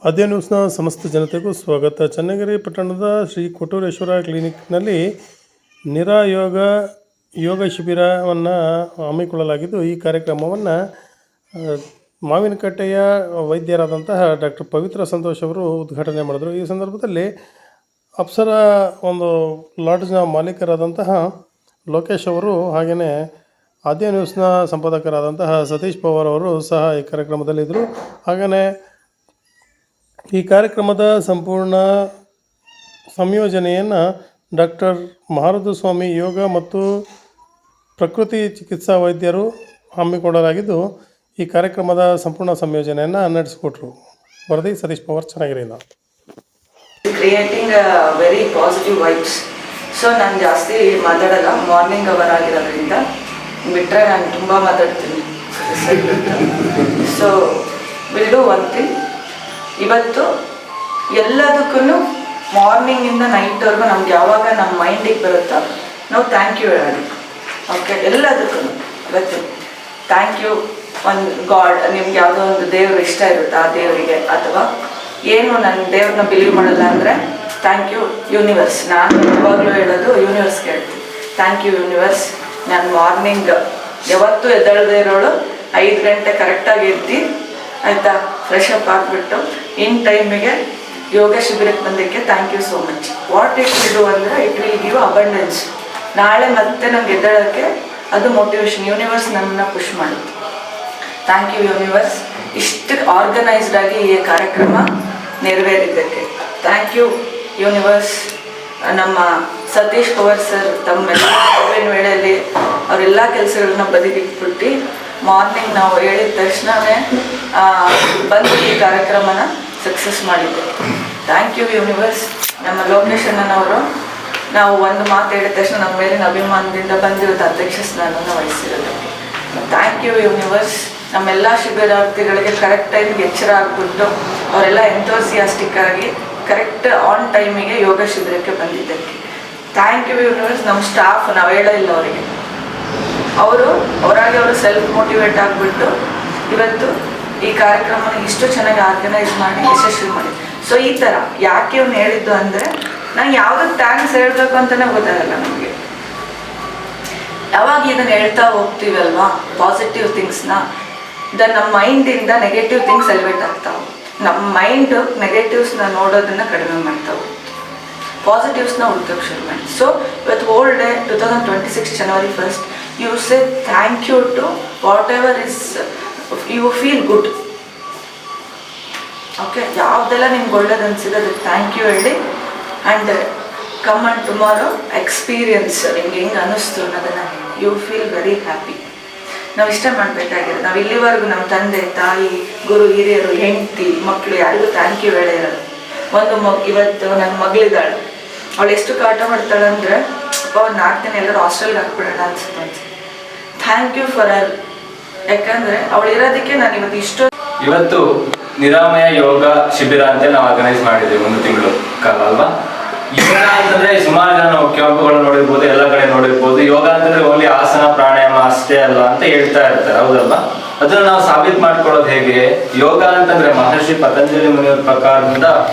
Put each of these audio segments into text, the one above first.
ಆದ್ಯ ನ್ಯೂಸ್ನ ಸಮಸ್ತ ಜನತೆಗೂ ಸ್ವಾಗತ. ಚನ್ನಗಿರಿ ಪಟ್ಟಣದ ಶ್ರೀ ಕೊಟ್ಟೂರೇಶ್ವರ ಕ್ಲಿನಿಕ್ನಲ್ಲಿ ಯೋಗ ಶಿಬಿರವನ್ನು ಹಮ್ಮಿಕೊಳ್ಳಲಾಗಿದ್ದು, ಈ ಕಾರ್ಯಕ್ರಮವನ್ನು ಮಾವಿನಕಟ್ಟೆಯ ವೈದ್ಯರಾದಂತಹ ಡಾಕ್ಟರ್ ಪವಿತ್ರ ಸಂತೋಷ್ ಅವರು ಉದ್ಘಾಟನೆ ಮಾಡಿದರು. ಈ ಸಂದರ್ಭದಲ್ಲಿ ಅಪ್ಸರ ಒಂದು ಲಾಡ್ಜ್ನ ಮಾಲೀಕರಾದಂತಹ ಲೋಕೇಶ್ ಅವರು, ಹಾಗೆಯೇ ಆದ್ಯ ನ್ಯೂಸ್ನ ಸಂಪಾದಕರಾದಂತಹ ಸತೀಶ್ ಪವಾರ್ ಅವರು ಸಹ ಈ ಕಾರ್ಯಕ್ರಮದಲ್ಲಿದ್ದರು. ಹಾಗೆಯೇ ಈ ಕಾರ್ಯಕ್ರಮದ ಸಂಪೂರ್ಣ ಸಂಯೋಜನೆಯನ್ನು ಡಾಕ್ಟರ್ ಮಾರುತಸ್ವಾಮಿ ಯೋಗ ಮತ್ತು ಪ್ರಕೃತಿ ಚಿಕಿತ್ಸಾ ವೈದ್ಯರು ಹಮ್ಮಿಕೊಳ್ಳಲಾಗಿದ್ದು, ಈ ಕಾರ್ಯಕ್ರಮದ ಸಂಪೂರ್ಣ ಸಂಯೋಜನೆಯನ್ನು ನಡೆಸಿಕೊಟ್ರು. ವರದಿ ಸತೀಶ್ ಪವಾರ್, ಚೆನ್ನಾಗಿರಲಿಲ್ಲ. Creating very positive vibes. So ನಾನು ಜಾಸ್ತಿ ಮಾತಾಡಲ್ಲ, ಮಾರ್ನಿಂಗ್ ಅವರ್ ಆಗಿರೋದ್ರಿಂದ ಬಿಟ್ಟರೆ ನಾನು ತುಂಬ ಮಾತಾಡ್ತೀನಿ. So will do one thing. ಇವತ್ತು ಎಲ್ಲದಕ್ಕೂ ಮಾರ್ನಿಂಗಿಂದ ನೈಟ್ವರೆಗೂ ನಮ್ಗೆ ಯಾವಾಗ ನಮ್ಮ ಮೈಂಡಿಗೆ ಬರುತ್ತೋ ನಾವು ಥ್ಯಾಂಕ್ ಯು ಹೇಳೋಣ. ಓಕೆ, ಎಲ್ಲದಕ್ಕೂ ಇವತ್ತು ಥ್ಯಾಂಕ್ ಯು. ಒಂದು ಗಾಡ್, ನಿಮ್ಗೆ ಯಾವುದೋ ಒಂದು ದೇವರು ಇಷ್ಟ ಇರುತ್ತೆ, ಆ ದೇವರಿಗೆ, ಅಥವಾ ಏನು ನನ್ನ ದೇವ್ರನ್ನ ಬಿಲೀವ್ ಮಾಡಲ್ಲ ಅಂದರೆ ಥ್ಯಾಂಕ್ ಯು ಯೂನಿವರ್ಸ್. ನಾನು ಯಾವಾಗಲೂ ಹೇಳೋದು ಯೂನಿವರ್ಸ್ಗೆ ಹೇಳ್ತೀನಿ, ಥ್ಯಾಂಕ್ ಯು ಯೂನಿವರ್ಸ್. ನಾನು ಮಾರ್ನಿಂಗ್ ಯಾವತ್ತೂ ಎದ್ದೇಳದೇ ಇರೋಳು 5 ಗಂಟೆ ಕರೆಕ್ಟಾಗಿ ಎದ್ದು, ಆಯಿತಾ, ಫ್ರೆಶ್ ಅಪ್ ಆಗಿಬಿಟ್ಟು ಇನ್ ಟೈಮಿಗೆ ಯೋಗ ಶಿಬಿರಕ್ಕೆ ಬಂದಕ್ಕೆ thank you so much. What it will do ಅಂದರೆ ಇಟ್ ವಿಲ್ ಗಿವ್ ಅಬಂಡೆನ್ಸ್. ನಾಳೆ ಮತ್ತೆ ನಮ್ಗೆ ಎದ್ದೇಳೋಕ್ಕೆ ಅದು ಮೋಟಿವೇಶನ್. ಯೂನಿವರ್ಸ್ ನಮ್ಮನ್ನ ಪುಷ್ ಮಾಡುತ್ತೆ. ಥ್ಯಾಂಕ್ ಯು ಯೂನಿವರ್ಸ್, ಇಷ್ಟು ಆರ್ಗನೈಸ್ಡ್ ಆಗಿ ಈ ಕಾರ್ಯಕ್ರಮ ನೆರವೇರಿದ್ದಕ್ಕೆ ಥ್ಯಾಂಕ್ ಯು ಯೂನಿವರ್ಸ್. ನಮ್ಮ ಸತೀಶ್ ಪವಾರ್ ಸರ್ ತಮ್ಮೆಲ್ಲ ಕೋವಿಡ್ ವೇಳೆಯಲ್ಲಿ ಅವರೆಲ್ಲ ಕೆಲಸಗಳನ್ನ ಬದಿಗಿಟ್ಬಿಟ್ಟು ಮಾರ್ನಿಂಗ್ ನಾವು ಹೇಳಿದ ತಕ್ಷಣವೇ ಬಂದು ಈ ಕಾರ್ಯಕ್ರಮನ ಸಕ್ಸಸ್ ಮಾಡಿದ್ದೆ. Thank you universe. ನಮ್ಮ ಲೋಕೇಶ್ ಅಣ್ಣನವರು ನಾವು ಒಂದು ಮಾತು ಹೇಳಿದ ತಕ್ಷಣ ನಮ್ಮ ಮೇಲಿನ ಅಭಿಮಾನದಿಂದ ಬಂದಿರೋದು ಅಧ್ಯಕ್ಷ ಸ್ಥಾನವನ್ನು ವಹಿಸಿರೋದಕ್ಕೆ ಥ್ಯಾಂಕ್ ಯು ಯೂನಿವರ್ಸ್. ನಮ್ಮೆಲ್ಲ ಶಿಬಿರಾರ್ಥಿಗಳಿಗೆ ಕರೆಕ್ಟ್ ಟೈಮ್ಗೆ ಎಚ್ಚರ ಆಗಿಬಿಟ್ಟು ಅವರೆಲ್ಲ ಎಂಥೋಸಿಯಾಸ್ಟಿಕ್ ಆಗಿ ಕರೆಕ್ಟ್ ಆನ್ ಟೈಮಿಗೆ ಯೋಗ ಶಿಬಿರಕ್ಕೆ ಬಂದಿದ್ದಕ್ಕೆ ಥ್ಯಾಂಕ್ ಯು ಯೂನಿವರ್ಸ್. ನಮ್ಮ ಸ್ಟಾಫ್ ನಾವು ಹೇಳೋಲ್ಲ ಅವರಿಗೆ, ಅವರಾಗಿ ಅವರು ಸೆಲ್ಫ್ ಮೋಟಿವೇಟ್ ಆಗಿಬಿಟ್ಟು ಇವತ್ತು ಈ ಕಾರ್ಯಕ್ರಮನ ಇಷ್ಟು ಚೆನ್ನಾಗಿ ಆರ್ಗನೈಸ್ ಮಾಡಿ ಯಶಸ್ವಿ ಮಾಡಿ. ಸೊ ಈ ಥರ ಯಾಕೆ ಇವ್ನು ಹೇಳಿದ್ದು ಅಂದರೆ, ನಾನು ಯಾವುದಕ್ಕೆ ಥ್ಯಾಂಕ್ಸ್ ಹೇಳಬೇಕು ಅಂತಲೇ ಗೊತ್ತಾಗಲ್ಲ ನಮಗೆ. ಯಾವಾಗ ಇದನ್ನು ಹೇಳ್ತಾ ಹೋಗ್ತೀವಲ್ವಾ ಪಾಸಿಟಿವ್ ಥಿಂಗ್ಸ್ನ, ನಮ್ಮ ಮೈಂಡಿಂದ ನೆಗೆಟಿವ್ ಥಿಂಗ್ಸ್ ಎಲಿವೇಟ್ ಆಗ್ತಾ ಹೋಗುತ್ತೆ. ನಮ್ಮ ಮೈಂಡ್ ನೆಗೆಟಿವ್ಸ್ನ ನೋಡೋದನ್ನು ಕಡಿಮೆ ಮಾಡ್ತಾ ಹೋಗುತ್ತೆ, ಪಾಸಿಟಿವ್ಸ್ನ ಹುಡ್ಕೋಕ್ಕೆ ಶುರು ಮಾಡಿ. ಸೊ ಇವತ್ತು whole day 2026 January 1st you say thank you to whatever is you feel good. Okay, ಯಾವುದೆಲ್ಲ ನಿಮ್ಗೆ ಒಳ್ಳೇದು ಅನಿಸಿದೆ ಅದಕ್ಕೆ ಥ್ಯಾಂಕ್ ಯು ಹೇಳಿ. And come and tomorrow experience ನಿಮ್ಗೆ ಹೆಂಗೆ ಅನ್ನಿಸ್ತು ಅನ್ನೋದನ್ನು ಯು ಫೀಲ್ ವೆರಿ ಹ್ಯಾಪಿ. ನಾವು ಇಷ್ಟ ಮಾಡಬೇಕಾಗಿರೋದು, ನಾವು ಇಲ್ಲಿವರೆಗೂ ನಮ್ಮ ತಂದೆ ತಾಯಿ ಗುರು ಹಿರಿಯರು ಹೆಂಡತಿ ಮಕ್ಕಳು ಯಾರಿಗೂ ಥ್ಯಾಂಕ್ ಯು ಹೇಳೇ ಇರೋದು. ಇವತ್ತು ನನ್ನ ಮಗಳಿದ್ದಾಳೆ, ಅವಳು ಎಷ್ಟು ಕಾಟ ಮಾಡ್ತಾಳೆ ಅಂದರೆ ಒಂದು 4 ದಿನ ಎಲ್ಲರೂ ಹಾಸ್ಟೆಲ್ಗೆ ಹಾಕ್ಬಿಡೋಣ ಅನ್ಸುತ್ತೆ. ಥ್ಯಾಂಕ್ ಯು ಫಾರ್ ಅರ್. ಯಾಕಂದರೆ ಅವಳು ಇರೋದಕ್ಕೆ ನಾನು ಇವತ್ತು ನಿರಾಮಯ ಯೋಗ ಶಿಬಿರ ಅಂತ ನಾವು ಆರ್ಗನೈಸ್ ಮಾಡಿದ್ದೀವಿ 1 ತಿಂಗಳು ಕಾಲ ಅಲ್ವಾ. ಯೋಗ ಅಂತಂದ್ರೆ ಸುಮಾರು ಜನ ನಾವು ಕ್ಯಾಂಪ್ಗಳು ನೋಡಿರ್ಬೋದು, ಎಲ್ಲ ಕಡೆ ನೋಡಿರ್ಬೋದು. ಯೋಗ ಅಂತಂದ್ರೆ ಓನ್ಲಿ ಆಸನ ಪ್ರಾಣಾಯಾಮ ಅಷ್ಟೇ ಅಲ್ಲ ಅಂತ ಹೇಳ್ತಾ ಇರ್ತಾರೆ, ಹೌದಲ್ವಾ? ಅದನ್ನ ನಾವು ಸಾಬೀತು ಮಾಡ್ಕೊಳ್ಳೋದು ಹೇಗೆ? ಯೋಗ ಅಂತಂದ್ರೆ ಮಹರ್ಷಿ ಪತಂಜಲಿ ಮುನಿಯವರ ಪ್ರಕಾರದಿಂದ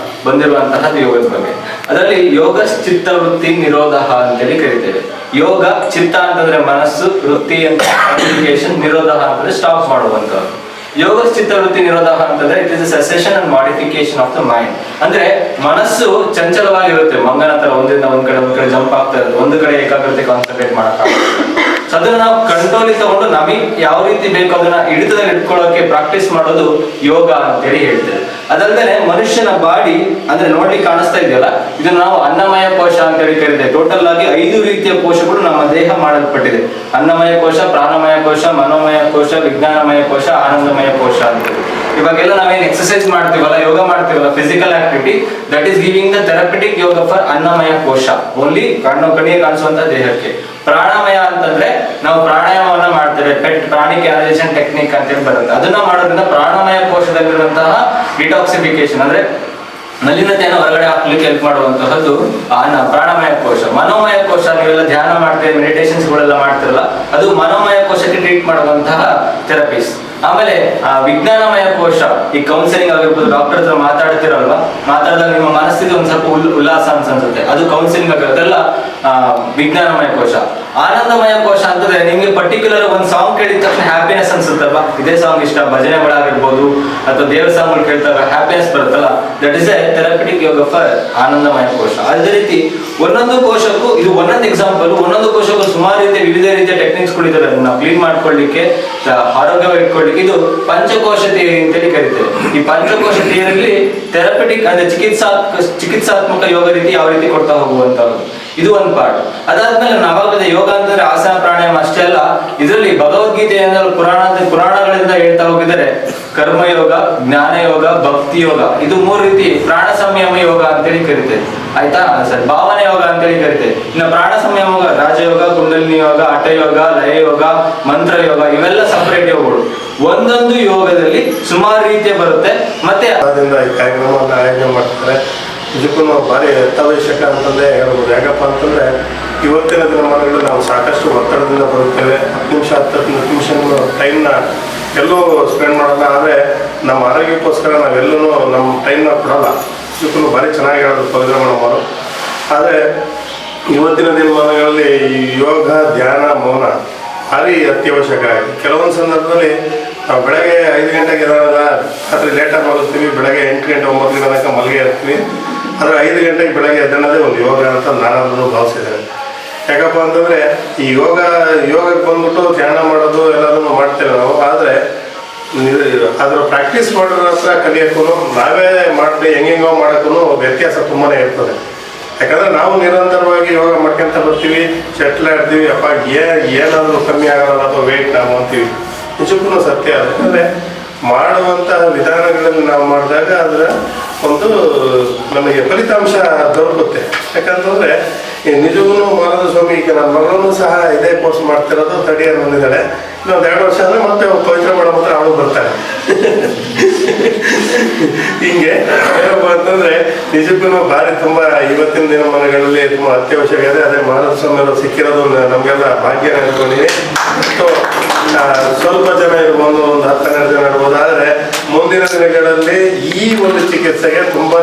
ಬಂದಿರುವಂತಹದ್ದು ಯೋಗದ ಬಗ್ಗೆ. ಅದರಲ್ಲಿ ಯೋಗ ಚಿತ್ತ ವೃತ್ತಿ ನಿರೋಧ ಅಂತೇಳಿ ಕರಿತೇವೆ. ಯೋಗ ಚಿತ್ತ ಅಂತಂದ್ರೆ ಮನಸ್ಸು, ವೃತ್ತಿ ಅಂತ ನಿರೋಧ ಅಂತಂದ್ರೆ ಸ್ಟಾಪ್ ಮಾಡುವಂತದ್ದು. ಯೋಗ ಚಿತ್ತ ವೃತ್ತಿ ನಿರೋಧ ಅಂತಂದ್ರೆ it is a cessation and modification of the mind. ಅಂದ್ರೆ ಮನಸ್ಸು ಚಂಚಲವಾಗಿರುತ್ತೆ, ಮಂಗನ ತರ ಒಂದರಿಂದ ಒಂದ್ ಕಡೆ ಜಂಪ್ ಆಗ್ತಾ ಇರುತ್ತೆ, ಒಂದು ಕಡೆ ಏಕಾಗ್ರತೆ ಕಾನ್ಸಂಟ್ರೇಟ್ ಮಾಡಕ್ಕಾಗುತ್ತೆ. ಸೊ ಅದನ್ನ ನಾವು ಕಂಟ್ರೋಲ್ ತಗೊಂಡು ನಮಗೆ ಯಾವ ರೀತಿ ಬೇಕು ಅದನ್ನ ಹಿಡಿತದಲ್ಲಿ ಇಟ್ಕೊಳ್ಳೋಕೆ ಪ್ರಾಕ್ಟೀಸ್ ಮಾಡೋದು ಯೋಗ ಅಂತೇಳಿ ಹೇಳ್ತೇವೆ. ಅದಲ್ಲದೆ ಮನುಷ್ಯನ ಬಾಡಿ ಅಂದ್ರೆ ನೋಡ್ಲಿಕ್ಕೆ ಕಾಣಿಸ್ತಾ ಇದೆಯಲ್ಲ, ಇದನ್ನ ನಾವು ಅನ್ನಮಯ ಕೋಶ ಅಂತೇಳಿ ಕರೀತೇವೆ. ಟೋಟಲ್ ಆಗಿ 5 ರೀತಿಯ ಕೋಶಗಳು ನಮ್ಮ ದೇಹ ಮಾಡಲ್ಪಟ್ಟಿದೆ. ಅನ್ನಮಯ ಕೋಶ, ಪ್ರಾಣಮಯ ಕೋಶ, ಮನೋಮಯ ಕೋಶ, ವಿಜ್ಞಾನಮಯ ಕೋಶ, ಆನಂದಮಯ ಕೋಶ ಅಂತ. ಇವಾಗೆಲ್ಲ ನಾವೇನ್ ಎಕ್ಸರ್ಸೈಸ್ ಮಾಡ್ತೀವಲ್ಲ, ಯೋಗ ಮಾಡ್ತೀವಲ್ಲ, physical activity, that is giving the therapeutic yoga for ಅನ್ನಮಯ ಕೋಶ, ಓನ್ಲಿ ಕಣ್ಣಿಗೆ ಕಾಣಿಸುವಂತ ದೇಹಕ್ಕೆ. ಪ್ರಾಣಾಮಯ ಅಂತಂದ್ರೆ ನಾವು ಪ್ರಾಣಾಯಾಮವನ್ನ ಮಾಡ್ತೇವೆ, ಪ್ರಾಣಿ ಕ್ಯಾನಲೈಸೇಷನ್ ಟೆಕ್ನಿಕ್ ಅಂತೇಳಿ ಬರುತ್ತೆ. ಅದನ್ನ ಮಾಡೋದ್ರಿಂದ ಪ್ರಾಣಾಮಯ ಕೋಶದಲ್ಲಿರುವಂತಹ ಡಿಟಾಕ್ಸಿಫಿಕೇಶನ್ ಅಂದ್ರೆ ಮಲಿನತೆಯನ್ನು ಹೊರಗಡೆ ಹಾಕ್ಲಿಕ್ಕೆ ಹೆಲ್ಪ್ ಮಾಡುವಂತಹದ್ದು ಪ್ರಾಣಮಯ ಕೋಶ. ಮನೋಮಯ ಕೋಶ, ನೀವೆಲ್ಲ ಧ್ಯಾನ ಮಾಡ್ತೀವಿ, ಮೆಡಿಟೇಷನ್ಸ್ ಗಳೆಲ್ಲ ಮಾಡ್ತಿರಲ್ಲ, ಅದು ಮನೋಮಯ ಕೋಶಕ್ಕೆ ಟ್ರೀಟ್ ಮಾಡುವಂತಹ ಥೆರಪೀಸ್. ಆಮೇಲೆ ವಿಜ್ಞಾನಮಯ ಕೋಶ, ಈ ಕೌನ್ಸಿಲಿಂಗ್ ಆಗಿರ್ಬೋದು, ಡಾಕ್ಟರ್ ಹತ್ರ ಮಾತಾಡ್ತಿರಲ್ವಾ, ಮಾತಾಡಿದಾಗ ನಿಮ್ಮ ಮನಸ್ಥಿತಿ ಒಂದ್ ಸ್ವಲ್ಪ ಉಲ್ಲಾಸ ಅನ್ಸುತ್ತೆ, ಅದು ಕೌನ್ಸಿಲಿಂಗ್ ಆಗಿರುತ್ತೆ. ಅದೆಲ್ಲ ವಿಜ್ಞಾನಮಯ ಕೋಶ. ಆನಂದಮಯ ಕೋಶ ಅಂತಂದ್ರೆ ನಿಮ್ಗೆ ಪರ್ಟಿಕ್ಯುಲರ್ ಒಂದ್ ಸಾಂಗ್ ಕೇಳಿದ ತಕ್ಷಣ ಹ್ಯಾಪಿನೆಸ್ ಅನ್ಸುತ್ತಲ್ವಾ, ಇದೇ ಸಾಂಗ್ ಇಷ್ಟ, ಭಜನೆಗಳಾಗಿರ್ಬೋದು ಅಥವಾ ದೇವರ ಸಾಂಗ್ಗಳು ಕೇಳ್ತಾಗ ಹ್ಯಾಪಿನೆಸ್ ಬರುತ್ತಲ್ಲ, that is a therapeutic yoga for ಆನಂದಮಯ ಕೋಶ. ಅದೇ ರೀತಿ ಒಂದೊಂದು ಕೋಶಕ್ಕೂ, ಇದು ಒಂದೊಂದು ಎಕ್ಸಾಂಪಲ್, ಒಂದೊಂದು ಕೋಶಕ್ಕೂ ಸುಮಾರು ರೀತಿಯ ವಿವಿಧ ರೀತಿಯ ಟೆಕ್ನಿಕ್ಸ್ಗಳು ಇದಾವೆ ಅದನ್ನ ಕ್ಲೀನ್ ಮಾಡ್ಕೊಳ್ಳಿಕ್ಕೆ, ಆರೋಗ್ಯವಾಗಿ ಇಟ್ಕೊಳ್ಳಿಕ್ಕೆ. ಇದು ಪಂಚಕೋಶ ಥಿಯರಿ ಅಂತೇಳಿ ಕರೀತೇವೆ. ಈ ಪಂಚಕೋಶ ಥಿಯರಿಯಲ್ಲಿ ಥೆರಪಿಟಿಕ್ ಅಂದ್ರೆ ಚಿಕಿತ್ಸಾತ್ಮಕ ಯೋಗ ರೀತಿ ಯಾವ ರೀತಿ ಕೊಡ್ತಾ ಹೋಗುವಂತದ್ದು, ಇದು ಒಂದು ಪಾರ್ಟ್. ಅದಾದ್ಮೇಲೆ ನಾವಾಗ ಯೋಗ ಅಂತಂದ್ರೆ ಆಸನ ಪ್ರಾಣಾಯಾಮ ಅಷ್ಟೇ ಅಲ್ಲ, ಇದರಲ್ಲಿ ಭಗವದ್ಗೀತೆಯಿಂದ ಪುರಾಣಗಳಿಂದ ಹೇಳ್ತಾ ಹೋಗಿದರೆ ಕರ್ಮಯೋಗ, ಜ್ಞಾನ ಯೋಗ, ಭಕ್ತಿ ಯೋಗ, ಇದು 3 ರೀತಿ ಪ್ರಾಣ ಸಂಯಮ ಯೋಗ ಅಂತೇಳಿ ಕರಿತೇವೆ. ಆಯ್ತಾ ಸರ್, ಭಾವನೆ ಯೋಗ ಅಂತೇಳಿ ಕರಿತೇವೆ. ಇನ್ನು ಪ್ರಾಣ ಸಂಯಮ ಯೋಗ, ರಾಜಯೋಗ, ಕುಂಡಲಿನಿ ಯೋಗ, ಹಠ ಯೋಗ, ಲಯ ಯೋಗ, ಮಂತ್ರ ಯೋಗ, ಇವೆಲ್ಲ ಸಪರೇಟ್ ಯೋಗಗಳು. ಒಂದೊಂದು ಯೋಗದಲ್ಲಿ ಸುಮಾರು ರೀತಿಯ ಬರುತ್ತೆ. ಮತ್ತೆ ಈ ಕಾರ್ಯಕ್ರಮವನ್ನು ಆಯೋಜನೆ ಮಾಡ್ತಾರೆ. ನಿಜಕ್ಕೂ ಭಾರಿ ಅತ್ಯವಶ್ಯಕ ಅಂತಂದೇ ಹೇಳ್ಬೋದು. ಯಾಕಪ್ಪ ಅಂತಂದರೆ ಇವತ್ತಿನ ದಿನಮಾನಗಳಲ್ಲಿ ನಾವು ಸಾಕಷ್ಟು ಒತ್ತಡದಿಂದ ಬರುತ್ತೇವೆ. 10 ನಿಮಿಷ ಟೈಮ್ನ ಎಲ್ಲೂ ಸ್ಪೆಂಡ್ ಮಾಡಲ್ಲ. ಆದರೆ ನಮ್ಮ ಆರೋಗ್ಯಕ್ಕೋಸ್ಕರ ನಾವೆಲ್ಲೂ ನಮ್ಮ ಟೈಮ್ನ ಕೊಡಲ್ಲ. ನಿಜಕ್ಕೂ ಭಾರಿ ಚೆನ್ನಾಗಿ ಹೇಳೋದು ಪವಿತ್ರ ಮೇಡಮ್. ಆದರೆ ಇವತ್ತಿನ ದಿನಮಾನಗಳಲ್ಲಿ ಈ ಯೋಗ, ಧ್ಯಾನ, ಮೌನ ಭಾರಿ ಅತ್ಯವಶ್ಯಕ. ಕೆಲವೊಂದು ಸಂದರ್ಭದಲ್ಲಿ ನಾವು ಬೆಳಗ್ಗೆ 5 ಗಂಟೆಗೆ ಎದ್ದಾಗಲ್ಲ, ರಾತ್ರಿ ಲೇಟಾಗಿ ಮಲಗ್ತೀವಿ, ಬೆಳಗ್ಗೆ 8 ಗಂಟೆ 9 ಗಂಟೆ ತನಕ ಮಲಗೇ ಇರ್ತೀವಿ. ಆದರೆ 5 ಗಂಟೆಗೆ ಬೆಳಗ್ಗೆ ಎದ್ದೇಳೋದೇ ಒಂದು ಯೋಗ ಅಂತ ನಾನಾದ್ರೂ ಭಾವಿಸಿದ್ದೇನೆ. ಯಾಕಪ್ಪ ಅಂತಂದರೆ ಈ ಯೋಗಕ್ಕೆ ಬಂದ್ಬಿಟ್ಟು ಧ್ಯಾನ ಮಾಡೋದು ಎಲ್ಲದನ್ನು ಮಾಡ್ತೇವೆ ನಾವು. ಆದರೆ ಅದರ ಪ್ರಾಕ್ಟೀಸ್ ಮಾಡೋದ್ರ ಹತ್ರ ಕಲಿಯೋಕ್ಕೂ ನಾವೇ ಮಾಡಿ ಹೆಂಗೆಂಗೋ ಮಾಡೋಕ್ಕೂ ವ್ಯತ್ಯಾಸ ತುಂಬಾ ಇರ್ತದೆ. ಯಾಕಂದರೆ ನಾವು ನಿರಂತರವಾಗಿ ಯೋಗ ಮಾಡ್ಕೊಂತ ಬರ್ತೀವಿ, ಶಟ್ಲ್ ಆಡ್ತೀವಿ, ಅಪ್ಪ ಏನಾದರೂ ಕಮ್ಮಿ ಆಗಲ್ಲ ಅಥವಾ ವೆಯ್ಟ್ ನಾವು ಅಂತೀವಿ. ನಿಜಕ್ಕೂ ಸತ್ಯ. ಯಾಕಂದರೆ ಮಾಡುವಂತಹ ವಿಧಾನಗಳಲ್ಲಿ ನಾವು ಮಾಡಿದಾಗ ಅದರ ಒಂದು ನಮಗೆ ಫಲಿತಾಂಶ ದೊರಕುತ್ತೆ. ಯಾಕಂತಂದರೆ ನಿಜವೂ ಮಾನದ ಸ್ವಾಮಿ, ಈಗ ನನ್ನ ಮಗಳನ್ನು ಸಹ ಇದೇ ಕೋರ್ಸ್ ಮಾಡ್ತಿರೋದು, ತಡಿಯನ್ನು ಬಂದಿದ್ದಾಳೆ. ಇನ್ನೊಂದು 2 ವರ್ಷ ಅಂದರೆ ಮತ್ತೆ ಪವಿತ್ರ ಮಾಡೋ ಹತ್ರ ಅವಳು ಬರ್ತಾಳೆ. ಹಿಂಗೆ ಏನಪ್ಪ ಅಂತಂದರೆ ನಿಜಕ್ಕೂ ಭಾರಿ ತುಂಬ ಇವತ್ತಿನ ದಿನಮಾನಗಳಲ್ಲಿ ತುಂಬ ಅತ್ಯವಶ್ಯಕ ಇದೆ. ಅದೇ ಮಾನದ ಸ್ವಾಮಿ ಅವರು ಸಿಕ್ಕಿರೋದು ನಮಗೆಲ್ಲ ಭಾಗ್ಯ ಅನ್ಕೊಂಡಿದ್ದೀನಿ. ಸ್ವಲ್ಪ ಜನ ಇರ್ಬೋದು, ಒಂದು 10-12 ಜನ ಇರ್ಬೋದು. ಆದರೆ ಮುಂದಿನ ದಿನಗಳಲ್ಲಿ ಈ ಒಂದು ಚಿಕಿತ್ಸೆಗೆ ತುಂಬಾ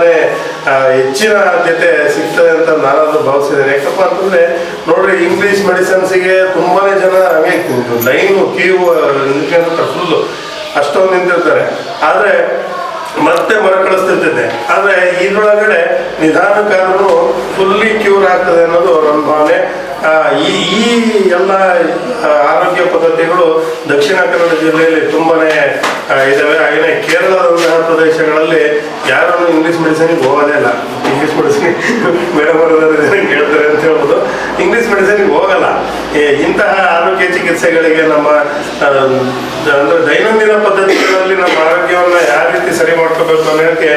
ಹೆಚ್ಚಿನ ಆದ್ಯತೆ ಸಿಗ್ತದೆ ಅಂತ ನಾನಾದರೂ ಭಾವಿಸಿದ್ದೇನೆ. ಯಾಕಪ್ಪ ಅಂತಂದರೆ ನೋಡ್ರಿ, ಇಂಗ್ಲೀಷ್ ಮೆಡಿಸಿನ್ಸಿಗೆ ತುಂಬಾ ಜನ ಹಂಗೆ ಲೈನು ಕ್ಯೂ ಫುಲ್ಲು ಅಷ್ಟೊಂದು ನಿಂತಿರ್ತಾರೆ. ಆದರೆ ಮತ್ತೆ ಮರುಕಳಿಸ್ತಿರ್ತೈತೆ. ಆದರೆ ಇದರೊಳಗಡೆ ನಿಧಾನಕ್ಕಾದ್ರೂ ಫುಲ್ಲಿ ಕ್ಯೂರ್ ಆಗ್ತದೆ ಅನ್ನೋದು ನನ್ನ ಭಾವನೆ. ಈ ಎಲ್ಲ ಆರೋಗ್ಯ ಪದ್ಧತಿಗಳು ದಕ್ಷಿಣ ಕನ್ನಡ ಜಿಲ್ಲೆಯಲ್ಲಿ ತುಂಬಾ ಇದ್ದಾವೆ. ಹಾಗೆಯೇ ಕೇರಳದಂತಹ ಪ್ರದೇಶಗಳಲ್ಲಿ ಯಾರೂ ಇಂಗ್ಲೀಷ್ ಮೆಡಿಸಿನಿಗೆ ಹೋಗೋದೇ ಇಲ್ಲ. ಇಂಗ್ಲೀಷ್ ಮೆಡಿಸಿನ್ ಮೇಡಮ್ ಕೇಳ್ತಾರೆ ಅಂತ ಹೇಳ್ಬೋದು. ಇಂಗ್ಲೀಷ್ ಮೆಡಿಸಿನ್ಗೆ ಹೋಗಲ್ಲ. ಇಂತಹ ಆರೋಗ್ಯ ಚಿಕಿತ್ಸೆಗಳಿಗೆ ನಮ್ಮ ಅಂದರೆ ದೈನಂದಿನ ಪದ್ಧತಿಗಳಲ್ಲಿ ನಮ್ಮ ಆರೋಗ್ಯವನ್ನು ಯಾವ ರೀತಿ ಸರಿ ಮಾಡ್ಕೋಬೇಕು ಅನ್ನೋದಕ್ಕೆ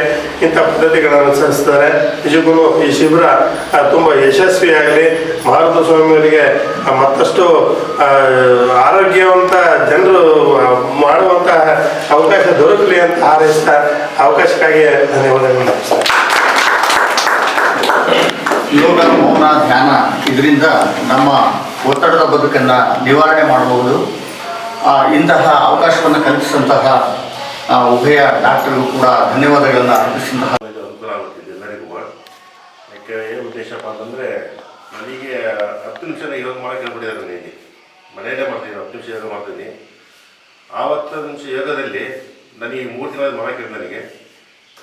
ಇಂಥ ಪದ್ಧತಿಗಳನ್ನು ಅನುಸರಿಸ್ತಾರೆ. ನಿಜಕ್ಕೂ ಈ ಶಿಬಿರ ತುಂಬ ಯಶಸ್ವಿಯಾಗಲಿ, ಮಾರುತ ಸ್ವಾಮಿಯವರಿಗೆ ಮತ್ತಷ್ಟು ಆರೋಗ್ಯವಂತ ಜನರು ಮಾಡುವಂತಹ ಅವಕಾಶ ದೊರಕಲಿ ಅಂತ ಹಾರೈಸ್ತಾ ಅವಕಾಶಕ್ಕಾಗಿ ಧನ್ಯವಾದಗಳು. ಯೋಗ, ಮೌನ, ಧ್ಯಾನ ಇದರಿಂದ ನಮ್ಮ ಒತ್ತಡದ ಬದುಕನ್ನು ನಿವಾರಣೆ ಮಾಡಬಹುದು. ಇಂತಹ ಅವಕಾಶವನ್ನು ಕಲ್ಪಿಸಿದಂತಹ ಉಭಯ ಡಾಕ್ಟರ್ಗೂ ಕೂಡ ಧನ್ಯವಾದಗಳನ್ನು ಅರ್ಪಿಸಿದಂತಹ ಅನುಕೂಲ ಆಗುತ್ತಿದೆ ಎಲ್ಲರಿಗೂ. ಯಾಕೆ ಏನು ಉದ್ದೇಶಪ್ಪ ಅಂತಂದರೆ, ನನಗೆ 10 ನಿಮಿಷ ಯೋಗ ಮಾಡೋಕ್ಕೆ ಹೇಳ್ಬಿಟ್ಟಿದ್ದಾರೆ. ನನಗೆ ಮನೆಯಲ್ಲೇ ಮಾಡ್ತೀನಿ, 10 ನಿಮಿಷ ಯೋಗ ಮಾಡ್ತೀನಿ. ಆ 10 ನಿಮಿಷ ಯೋಗದಲ್ಲಿ ನನಗೆ 3 ತಿಂಗಳ ಮಾಡೋಕ್ಕೆ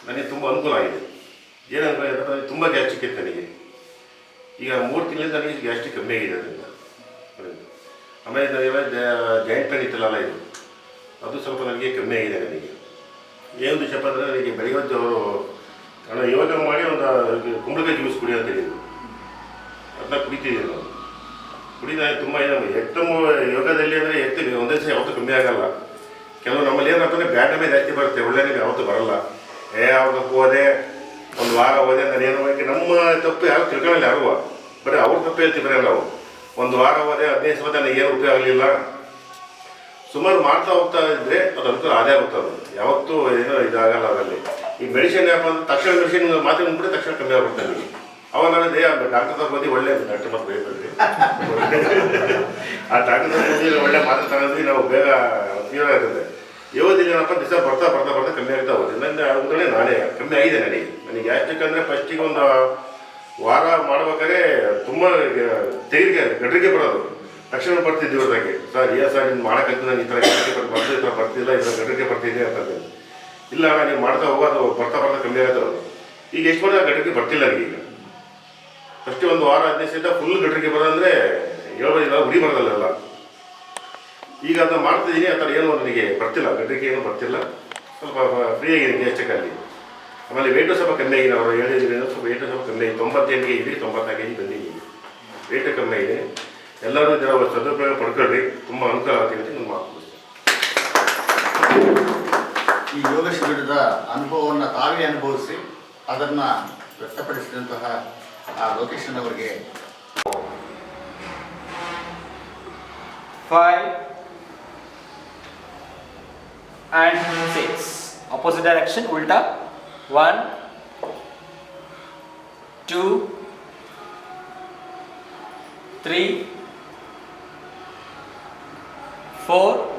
ನನಗೆ ತುಂಬ ಅನುಕೂಲ ಆಗಿದೆ. ಏನಂದರೆ ನನಗೆ ತುಂಬ ಗ್ಯಾಸ್ಟ್ರಿಕ್ ಇತ್ತು ನನಗೆ. ಈಗ 3 ತಿಂಗಳಿಂದ ನನಗೆ ಗ್ಯಾಸ್ಟ್ರಿಕ್ ಕಮ್ಮಿ ಆಗಿದೆ ಅದರಿಂದ. ಆಮೇಲೆ ನನಗೆಲ್ಲ ಜಾಯಿಂಟ್ ಪೇನ್ ಇತ್ತಲ್ಲ, ಇದು ಅದು ಸ್ವಲ್ಪ ನನಗೆ ಕಮ್ಮಿ ಆಗಿದೆ. ನನಗೆ ಏನು ವಿಷಯಪ್ಪ ಅಂದರೆ, ನನಗೆ ಬೆಳಿಗ್ಗೆ ಹೊತ್ತು ನಾನು ಯೋಗ ಮಾಡಿ ಒಂದು ಕುಂಬಳಕಾಯಿ ಜ್ಯೂಸ್ ಕುಡಿ ಅಂತ ಹೇಳಿದ್ರು. ಅದನ್ನ ಕುಡಿತಿದ್ದೀನಿ ನಾನು. ಕುಡಿದ ತುಂಬ ಎಕ್ದಮ್ ಯೋಗದಲ್ಲಿ ಅಂದರೆ ಎತ್ತೀವಿ ಒಂದೇ ದಿವಸ ಯಾವತ್ತೂ ಕಮ್ಮಿ ಆಗಲ್ಲ. ಕೆಲವು ನಮ್ಮಲ್ಲಿ ಏನಪ್ಪ ಅಂದರೆ ಬ್ಯಾಟಮೇ ಜಾಸ್ತಿ ಬರುತ್ತೆ, ಒಳ್ಳೆಯದೇ ಯಾವತ್ತೂ ಬರಲ್ಲ. ಯಾವಾಗ ಹೋದೆ, ಒಂದು ವಾರ ಹೋದೆ, ನಾನು ಏನು ಮಾಡಿ ನಮ್ಮ ತಪ್ಪು ಯಾರು ತಿಳ್ಕೊಳ್ಳಲ್ಲ, ಯಾರು ಬರೀ ಅವ್ರ ತಪ್ಪು ಹೇಳ್ತೀವಿ. ಬರೀ ನಾವು ಒಂದು ವಾರ ಹೋದೆ, 15 ದಿವಸ ನನಗೆ ಏನು ಉಪಯೋಗ ಆಗಲಿಲ್ಲ. ಸುಮಾರು ಮಾಡ್ತಾ ಹೋಗ್ತಾ ಇದ್ದರೆ ಅದು ಅನುಕೂಲ ಆದೇ ಆಗುತ್ತದೆ. ಯಾವತ್ತೂ ಏನೋ ಇದಾಗಲ್ಲ ಅದರಲ್ಲಿ. ಈ ಮೆಡಿಸಿನ್ ಏನಪ್ಪ ಅಂದ್ರೆ ತಕ್ಷಣ ಮೆಡಿಸಿನ್ ಮಾತ್ರ ಅಂದ್ಬಿಟ್ಟು ತಕ್ಷಣ ಕಮ್ಮಿ ಆಗುತ್ತೆ ನನಗೆ. ಅವಾಗ ನಾನು ಡಾಕ್ಟರ್ ಹತ್ರ ಬಂದು ಒಳ್ಳೆ ಡಾಕ್ಟರ್ ಮಾತ್ರ ಬೇಕಲ್ರಿ, ಆ ಡಾಕ್ಟರ್ ಹತ್ರ ಬಂದು ಒಳ್ಳೆ ಮಾತ್ರ ತಗೊಂಡ್ವಿ ನಾವು ಬೇಗ ಕ್ಲಿಯರ್ ಆಗುತ್ತೆ. ಯೋಗದಿಂದ ಏನಪ್ಪ ದಿವಸ ಬರ್ತಾ ಬರ್ತಾ ಬರ್ತಾ ಕಮ್ಮಿ ಆಗ್ತಾ ಹೋಗುತ್ತೆ. ನನ್ನ ಉದಾಹರಣೆ ನಾನೇ ಕಮ್ಮಿ ಆಗಿದೆ ನನಗೆ ಗ್ಯಾಸ್ಟ್ರಿಕ್ ಅಂದರೆ ಫಸ್ಟಿಗೆ ಒಂದು ವಾರ ಮಾಡ್ಬೇಕಾದ್ರೆ ತುಂಬ ಗಡ್ರಿಗೆ ಬರೋದು. ತಕ್ಷಣ ಬರ್ತಿದ್ದೆ ಇವ್ರದಾಗೆ, ಸರ್ ಸರ್ ನೀನು ಮಾಡೋಕ್ಕಂತ ನಾನು ಈ ಥರ ಗ್ಯಾಸ್ಟ್ರಿಕ್ ಬರ್ತಿಲ್ಲ, ಈ ಥರ ಬರ್ತಿಲ್ಲ, ಈ ಥರ ಗಡ್ರಿಗೆ ಬರ್ತಿದ್ದೆ ಅಂತಂದೆ. ಇಲ್ಲ ಅಣ್ಣ ನೀವು ಮಾಡ್ತಾ ಹೋಗೋದು ಬರ್ತಾ ಬರ್ತಾ ಕಮ್ಮಿ ಆಗುತ್ತೆ. ಈಗ ಎಷ್ಟು ಮಾಡಿದ್ರೆ ಗಡ್ರಿಗೆ ಬರ್ತಿಲ್ಲ ನನಗೀಗ. ಫಸ್ಟ್ ಒಂದು ವಾರ 15 ದಿವಸದಿಂದ ಫುಲ್ ಗಡ್ರಿಗೆ ಬರೋದಂದರೆ ಹೇಳ್ಬೋದಿಲ್ಲ, ಉರಿ ಬರೋದಲ್ಲ. ಈಗ ಅದನ್ನ ಮಾಡ್ತಿದ್ದೀನಿ, ಆ ಥರ ಏನು ನನಗೆ ಬರ್ತಿಲ್ಲ, ಗಡ್ರಿಗೆ ಏನು ಬರ್ತಿಲ್ಲ, ಸ್ವಲ್ಪ ಫ್ರೀ ಆಗಿದೆ ಗ್ಯಾಸ್ಟ್ರಿಕಲ್ಲಿ. ಆಮೇಲೆ ವೆಯ್ಟು ಸ್ವಲ್ಪ ಕಮ್ಮಿ ಆಗಿದೆ, ಅವರು ಹೇಳಿದ್ರೆ ಸ್ವಲ್ಪ ವೆಯ್ಟು ಸ್ವಲ್ಪ ಕಮ್ಮಿ ಆಗಿದೆ. 98 ಕೆ ಜಿ 94 ಕೆ ಜಿ ಬಂದಿದ್ದೀನಿ, ವೆಯ್ಟು ಕಮ್ಮಿ ಆಗಿದೆ. ಎಲ್ಲರೂ ಇದರ ಸದುಪಯೋಗ ಪಡ್ಕೊಳ್ರಿ, ತುಂಬ ಅನುಕೂಲ ಆಗ್ತಿದೆ ಅಂತ ನಾನು ಮಾತು. ಈ ಯೋಗ ಶಿಬಿರದ ಅನುಭವವನ್ನು ತಾವೇ ಅನುಭವಿಸಿ ಅದನ್ನು ವ್ಯಕ್ತಪಡಿಸಿದಂತಹ ಲೊಕೇಶನ್ ಅವರಿಗೆ 5 and 6 opposite direction ulta 1 2 3 4